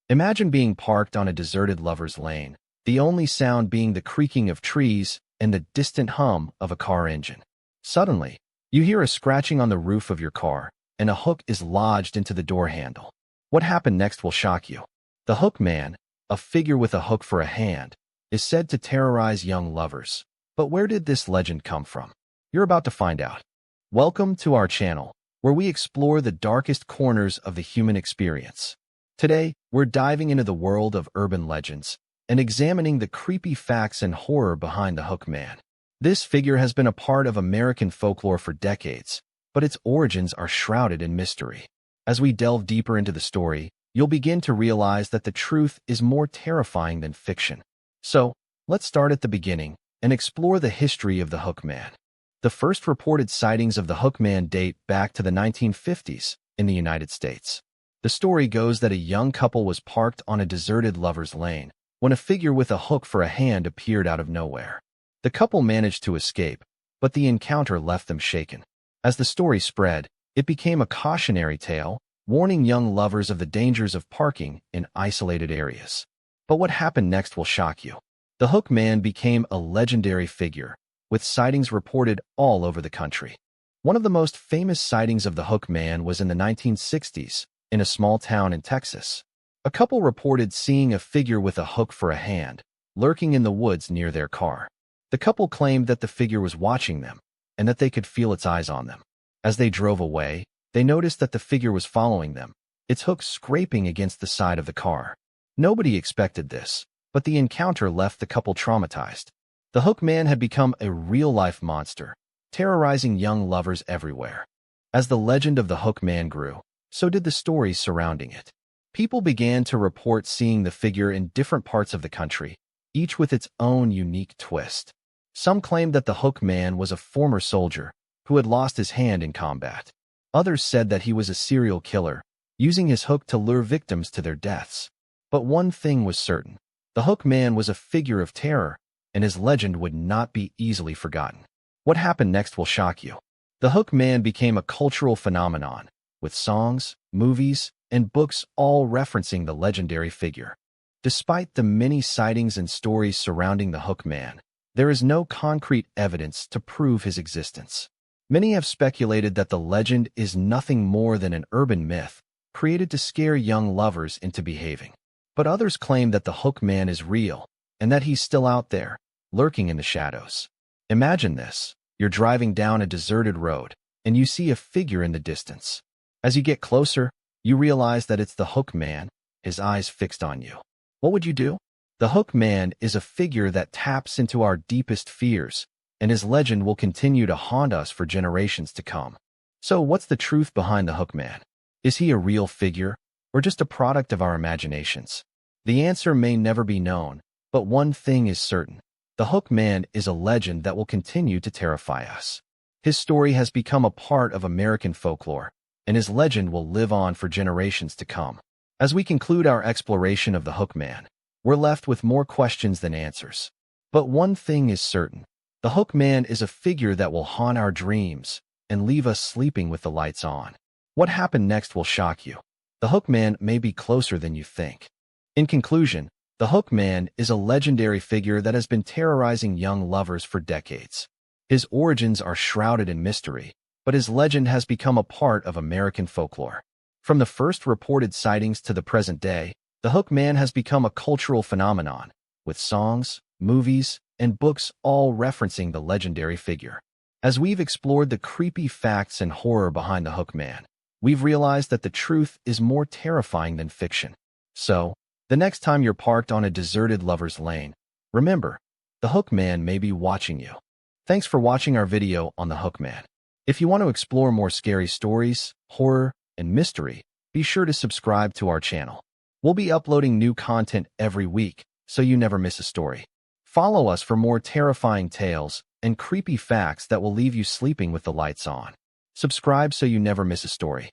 Imagine being parked on a deserted lover's lane, the only sound being the creaking of trees and the distant hum of a car engine. Suddenly, you hear a scratching on the roof of your car, and a hook is lodged into the door handle. What happened next will shock you. The Hook Man, a figure with a hook for a hand, is said to terrorize young lovers. But where did this legend come from? You're about to find out. Welcome to our channel, where we explore the darkest corners of the human experience. Today, we're diving into the world of urban legends and examining the creepy facts and horror behind the Hook Man. This figure has been a part of American folklore for decades, but its origins are shrouded in mystery. As we delve deeper into the story, you'll begin to realize that the truth is more terrifying than fiction. So, let's start at the beginning and explore the history of the Hook Man. The first reported sightings of the Hook Man date back to the 1950s in the United States. The story goes that a young couple was parked on a deserted lover's lane when a figure with a hook for a hand appeared out of nowhere. The couple managed to escape, but the encounter left them shaken. As the story spread, it became a cautionary tale, warning young lovers of the dangers of parking in isolated areas. But what happened next will shock you. The Hook Man became a legendary figure, with sightings reported all over the country. One of the most famous sightings of the Hook Man was in the 1960s, in a small town in Texas. A couple reported seeing a figure with a hook for a hand, lurking in the woods near their car. The couple claimed that the figure was watching them, and that they could feel its eyes on them. As they drove away, they noticed that the figure was following them, its hook scraping against the side of the car. Nobody expected this, but the encounter left the couple traumatized. The Hook Man had become a real-life monster, terrorizing young lovers everywhere. As the legend of the Hook Man grew, so did the stories surrounding it. People began to report seeing the figure in different parts of the country, each with its own unique twist. Some claimed that the Hook Man was a former soldier who had lost his hand in combat. Others said that he was a serial killer, using his hook to lure victims to their deaths. But one thing was certain. The Hook Man was a figure of terror, and his legend would not be easily forgotten. What happened next will shock you. The Hook Man became a cultural phenomenon, with songs, movies, and books all referencing the legendary figure. Despite the many sightings and stories surrounding the Hook Man, there is no concrete evidence to prove his existence. Many have speculated that the legend is nothing more than an urban myth created to scare young lovers into behaving. But others claim that the Hook Man is real and that he's still out there, lurking in the shadows. Imagine this. You're driving down a deserted road, and you see a figure in the distance. As you get closer, you realize that it's the Hook Man, his eyes fixed on you. What would you do? The Hook Man is a figure that taps into our deepest fears, and his legend will continue to haunt us for generations to come. So what's the truth behind the Hook Man? Is he a real figure, or just a product of our imaginations? The answer may never be known, but one thing is certain. The Hook Man is a legend that will continue to terrify us. His story has become a part of American folklore, and his legend will live on for generations to come. As we conclude our exploration of the Hook Man, we're left with more questions than answers. But one thing is certain. The Hook Man is a figure that will haunt our dreams and leave us sleeping with the lights on. What happened next will shock you. The Hook Man may be closer than you think. In conclusion, the Hook Man is a legendary figure that has been terrorizing young lovers for decades. His origins are shrouded in mystery, but his legend has become a part of American folklore. From the first reported sightings to the present day, the Hook Man has become a cultural phenomenon, with songs, movies, and books all referencing the legendary figure. As we've explored the creepy facts and horror behind the Hook Man, we've realized that the truth is more terrifying than fiction. So, the next time you're parked on a deserted lover's lane, remember, the Hook Man may be watching you. Thanks for watching our video on the Hook Man. If you want to explore more scary stories, horror, and mystery, be sure to subscribe to our channel. We'll be uploading new content every week, so you never miss a story. Follow us for more terrifying tales and creepy facts that will leave you sleeping with the lights on. Subscribe so you never miss a story.